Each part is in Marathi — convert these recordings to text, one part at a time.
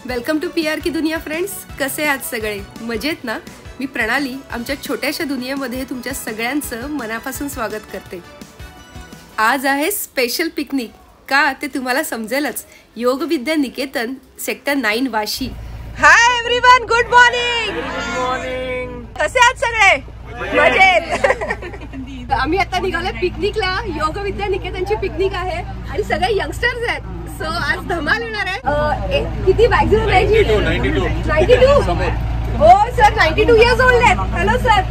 वेलकम टू PR की दुनिया फ्रेंड्स. कसे आहात सगळे? मजेत ना? मी प्रणाली आमच्या छोट्याशा दुनियेमध्ये तुमच्या सगळ्यांचं मनापासून स्वागत करते. आज आहे स्पेशल पिकनिक. का ते तुम्हाला समजेलच. Yog Vidya Niketan sector 9 Vashi. Hi everyone, good morning. Good morning. कसे आहात सगळे? मजेत. आम्ही आता निघालोय पिकनिकला. योग विद्या निकेतनची पिकनिक आहे आणि सगळे यंगस्टर्स आहेत. सो आज धमाल येणार आहे. किती मॅक्झिमम एज? 92. हो सर, 92 इयर्स ओल्ड आहेत. Hello sir.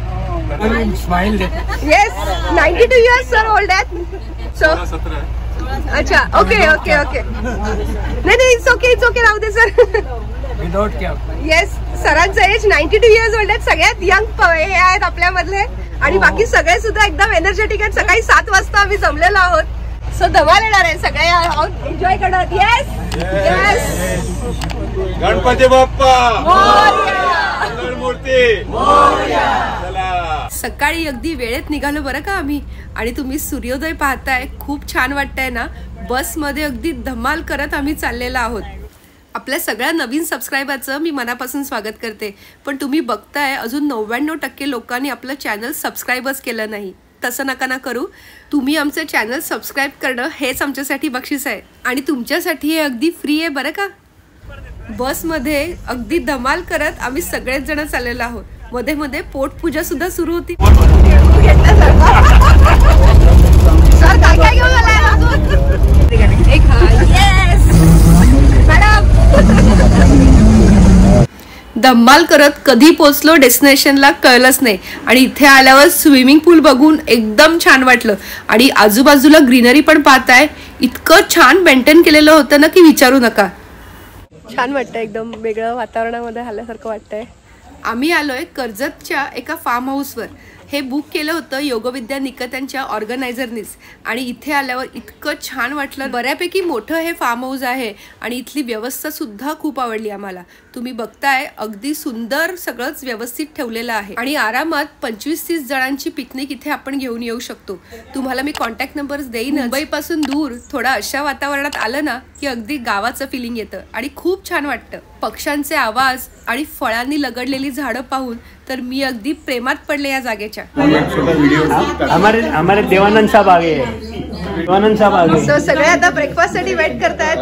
स्माइल दे. येस, 92 इयर्स सर ओल्ड आहेत. सो अच्छा, ओके ओके ओके. नाही, इट्स ओके राहू दे सर. Without cap. येस, सरांचं एज 92 इयर्स ओल्ड आहेत. सगळ्यात यंग हे आहेत आपल्यामधले आणि बाकी सगळे सुद्धा एकदम एनर्जेटिक आहेत. सकाळी 7 वाजता आम्ही जमलेलो आहोत. सो धमाल येणार आहे. सगळे एन्जॉय करणार. Yes yes. गणपती बाप्पा मोरया. मूर्ती मोरया. सकाळी अगदी वेळेत निघालो बरं का आम्ही. आणि तुम्ही सूर्योदय पाहताय. खूप छान वाटतंय ना. बसमध्ये अगदी धमाल करत आम्ही चाललेलो आहोत. आपल्या सगळ्या नवीन सबस्क्रायबरचं मी मनापासून स्वागत करते. पण तुम्ही बघताय अजून 99% लोकांनी आपलं चॅनल सबस्क्राईबच केलं नाही. तसं नका ना करू. तुम्ही आमचं चॅनल सबस्क्राईब करणं हेच आमच्यासाठी बक्षीस आहे. आणि तुमच्यासाठी हे अगदी फ्री आहे बरं का. बसमध्ये अगदी धमाल करत आम्ही सगळेच जण चाललेलो आहोत. मध्ये मध्ये पोटपूजा सुद्धा सुरू होती. सर काय काय घेऊन आलाय? एक येस मॅडम. धम्माल करत कधी पोचलो डेस्टिनेशनला कळलंच नाही. आणि इथे आल्यावर स्विमिंग पूल बघून एकदम छान वाटलं. आणि आजूबाजूला ग्रीनरी पण पाहताय. इतकं छान मेंटेन केलेलं होतं ना की विचारू नका. छान वाटतं, एकदम वेगळं वातावरणामध्ये आल्यासारखं वाटतंय. आम्ही आलोय कर्जतच्या एका फार्म हाऊसवर. हे बुक केलं होतं योगविद्या निकेतनच्या ऑर्गनायझरनीच. आणि इथे आल्यावर इतकं छान वाटलं. बऱ्यापैकी मोठं हे फार्म हाऊस आहे आणि इथली व्यवस्था सुद्धा खूप आवडली आम्हाला. तुम्ही बघताय अगदी सुंदर सगळंच व्यवस्थित ठेवलेलं आहे. आणि आरामात 25-30 जणांची पिकनिक इथे आपण घेऊन येऊ शकतो. तुम्हाला मी कॉन्टॅक्ट नंबर्स देईन. मुंबईपासून दूर थोडा अशा वातावरणात आलं ना की अगदी गावाचं फिलिंग येतं आणि खूप छान वाटतं. पक्ष्यांचे आवाज आणि फळांनी लगडलेली झाडं पाहून तर मी अगदी प्रेमात पडले या जागेच्या. हमारे देवानंद साहब आगे है. देवानंद साहब आगे. सो सगळे आता ब्रेकफास्ट साठी वेट करतायत.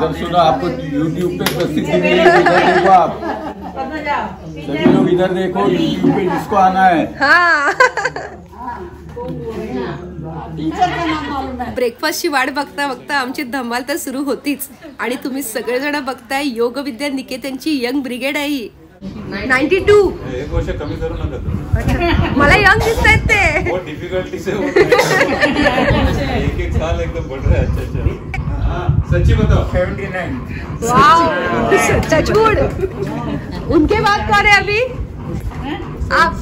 जब सुना आपको YouTube पे प्रसिद्धि मिली, इधर देखो आप, सभी लोग इधर देखो, YouTube पे जिसको आना है. हाँ. ब्रेकफास्टची वाट बघता बघता आमची धमाल तर सुरू होतीच. आणि तुम्ही सगळेजण बघताय योग विद्या निकेतनची यंग ब्रिगेड आहे ही. 92. एक वर्ष कमी करू नका. मला यंग दिसतायत ते. बहुत डिफिकल्टी से एक साल एकदम बढ़ रहा है. अच्छा. सच्ची बताओ. 79. Wow, such good. उनके बाद कौन है अभी? आप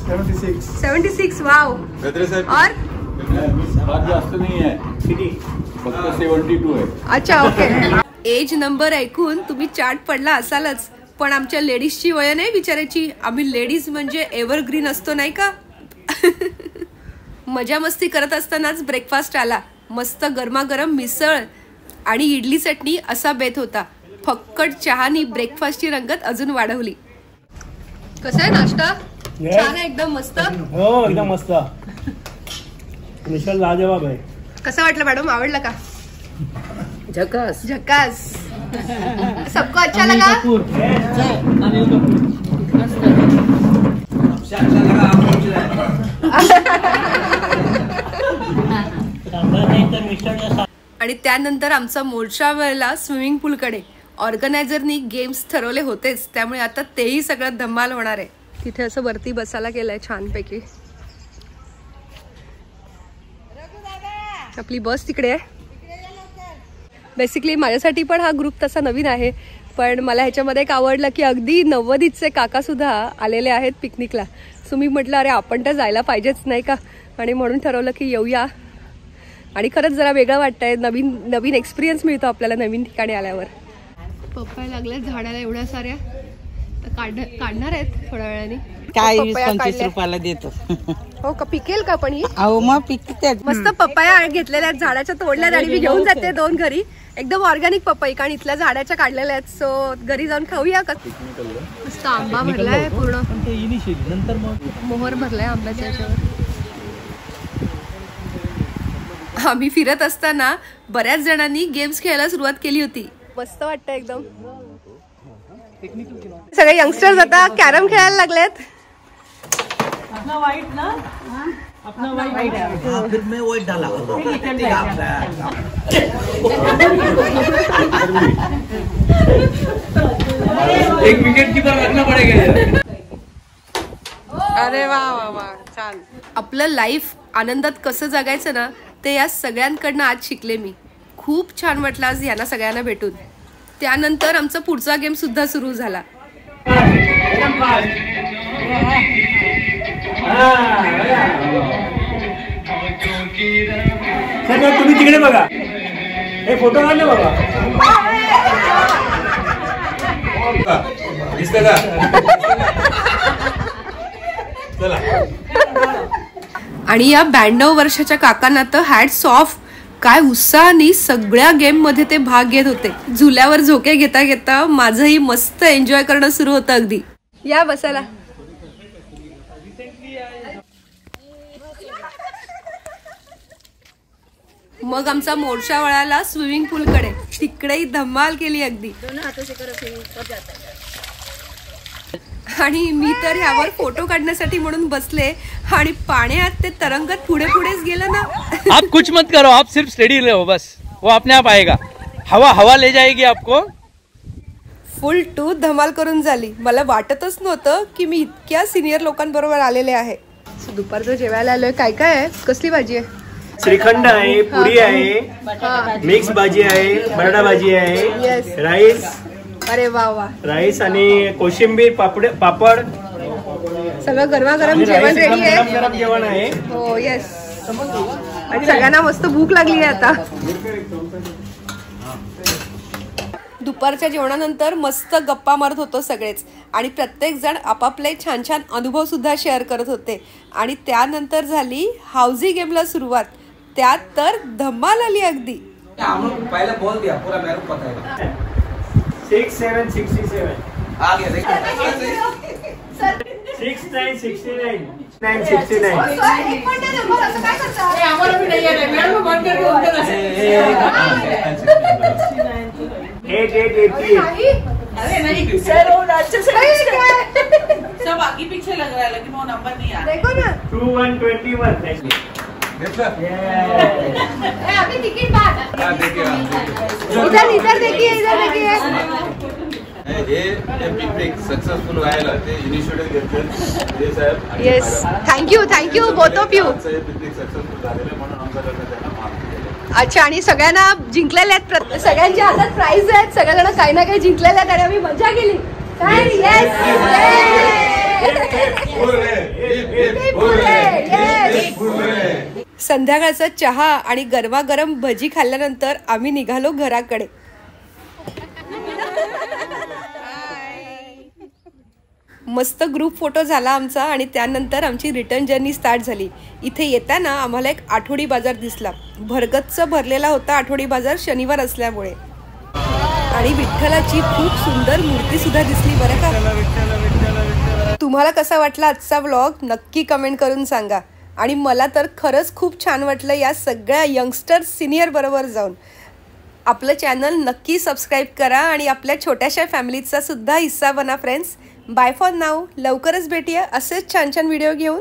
76. वाओ. और बात जास्त नहीं है, फक्त 72 है. अच्छा, ओके. एज नंबर ऐकून तुम्ही चार्ट पडला असालच. पण आमच्या लेडीजची वय नाही विचारायची. आम्ही लेडीज म्हणजे एव्हरग्रीन असतो नाही का. मजा मस्ती करत असतानाच ब्रेकफास्ट आला. मस्त गरमागरम मिसळ आणि इडली चटणी असा बेत होता. फक्कट चहानी ब्रेकफास्टची रंगत अजून वाढवली. कसा आहे नाश्ता? छान आहे, एकदम मस्त. हो, एकदम मस्त. मिसळ लाजवाब आहे. कसं वाटलं मॅडम? आवडलं का? झकास झकास. सबको अच्छा लगा? आणि त्यानंतर आमचा मोर्चा वळला स्विमिंग पूलकडे. ऑर्गनायझरनी गेम्स ठरवले होतेच, त्यामुळे आता तेही सगळं धमाल होणार आहे. तिथे असं वरती बसायला गेलंय छानपैकी. आपली बस तिकडे आहे. बेसिकली माझ्यासाठी पण हा ग्रुप तसा नवीन आहे. पण मला ह्याच्यामध्ये एक आवडलं की अगदी 90चे काका सुद्धा आलेले आहेत पिकनिकला. सो मी म्हटलं अरे आपण तर जायला पाहिजेच नाही का. आणि म्हणून ठरवलं की येऊया. आणि खरंच जरा वेगळं वाटतंय. नवीन एक्सपिरियन्स मिळतो आपल्याला नवीन ठिकाणी आल्यावर. पप्पाया लागल्या झाडाला एवढ्या साऱ्या. काढणार आहेत थोड्या वेळाने. काय 20-25 रुपयाला देतो. हो का? पिकेल का पण ही? अहो मग पिकते. मस्त पपाया घेतलेल्या झाडाच्या तोडल्या आणि मी घेऊन जाते 2 घरी. एकदम ऑर्गॅनिक पपई, कारण इथल्या झाडाच्या काढलेल्या आहेत. सो घरी जाऊन खाऊया का. मस्त आंबा भरलाय पूर्ण, नंतर मग मोहर भरलाय आंब्याच्या याच्यावर. आम्ही फिरत असताना बऱ्याच जणांनी गेम्स खेळायला सुरुवात केली होती. मस्त वाटतं एकदम. सगळे यंगस्टर्स आता कॅरम खेळायला लागलेत. एक विकेट कीपर रखना पडेगा. अरे वा वा वा, छान. आपलं लाईफ आनंदात कसं जगायचं ना, ते या सगळ्यांकडनं आज शिकले मी. खूप छान वाटलं आज यांना सगळ्यांना भेटून. त्यानंतर आमचा पुढचा गेम सुद्धा सुरू झाला. तुम्ही तिकडे बघा, हे फोटो काढले बघा. दिसतं का? चला. आणि या 92 वर्षाच्या काकांना तर हॅट्स ऑफ. काय उत्साहाने सगळ्या गेम मध्ये ते भाग घेत होते. झुल्यावर झोके घेता घेता माझंही मस्त एन्जॉय करणं सुरू होतं अगदी. या बसायला. मग आमचा मोर्चा वळाला स्विमिंग पूल कडे. तिकडेही धमाल केली अगदी. आणि मी तर ह्यावर फोटो काढण्यासाठी म्हणून बसले आणि पाण्यात ते तरंगत पुढे पुढेच गेलं ना. आप कुछ मत करो, आप सिर्फ स्टेडी रहो बस, वो अपने आप आएगा. हवा हवा ले जाएगी आपको. फुल टू धमाल करून झाली. मला वाटतच नव्हतं की मी इतक्या सिनियर लोकांबरोबर आलेले आहे. दुपारचं जेवायला आलोय. काय काय आहे? कसली भाजी आहे? श्रीखंड आहे, पुरी आहे, मिक्स भाजी आहे, बटाटा भाजी आहे, राईस. अरे वा वा. राईस आणि कोशिंबीर, पापड. सगळं गरमागरम जेवण रेडी आहे. गरम जेवण आहे. हो येस. आणि सगळ्यांना मस्त भूक लागली आहे आता. दुपारच्या जेवणानंतर मस्त गप्पा मारत होतो सगळेच. आणि प्रत्येक जण आपापले छान छान अनुभव सुद्धा शेअर करत होते. आणि त्यानंतर झाली हाऊजी गेमला सुरुवात. त्यात तर धमाल आली अगदी. पहले बोल दिया पूरा मेरे को पता है. 6767 आ गया देख. 6969 969. अरे नहीं सर, वो अच्छे से सब आगे पीछे लग रहा है, लेकिन वो नंबर नहीं आ रहा. देखो ना. 2121. अभी टिकट बात. इधर इधर देखिए, इधर देखिए. हे पिकनिक सक्सेसफुल व्हायला ते इनिशिएटिव्ह घेतलं ते साहेब. Yes. Thank you both of you. Picnic successful झालेलं म्हणून आमच्याकडनं त्यांना मार्क दिले. अच्छा. आणि सगळ्यांना जिंकलेले आहेत. सगळ्यांच्या हातात प्राइज आहेत. सगळ्यांना काही ना काही जिंकलेले आहेत आणि आम्ही मजा केली. संध्याकाळचा चहा आणि गरमागरम भजी खाल्ल्यानंतर आम्ही निघालो घराकडे. मस्त ग्रुप फोटो झाला आमचा. आणि त्यानंतर आमची रिटर्न जर्नी स्टार्ट झाली. इथे येताना आम्हाला एक आठवडी बाजार दिसला. भरगच्च भरलेला होता आठवडी बाजार, शनिवार असल्यामुळे. आणि विठ्ठलाची खूप सुंदर मूर्ती सुद्धा दिसली बरं का. तुम्हाला कसा वाटला आजचा व्लॉग नक्की कमेंट करून सांगा. आणि मला तर खरंच खूप छान वाटलं या सगळ्या यंगस्टर सिनियर बरोबर जाऊन. आपलं चॅनल नक्की सबस्क्राईब करा आणि आपल्या छोट्याशा फॅमिलीचा सुद्धा हिस्सा बना फ्रेंड्स. Bye for now. लवकरच भेटूया असेच छान छान व्हिडिओ घेऊन.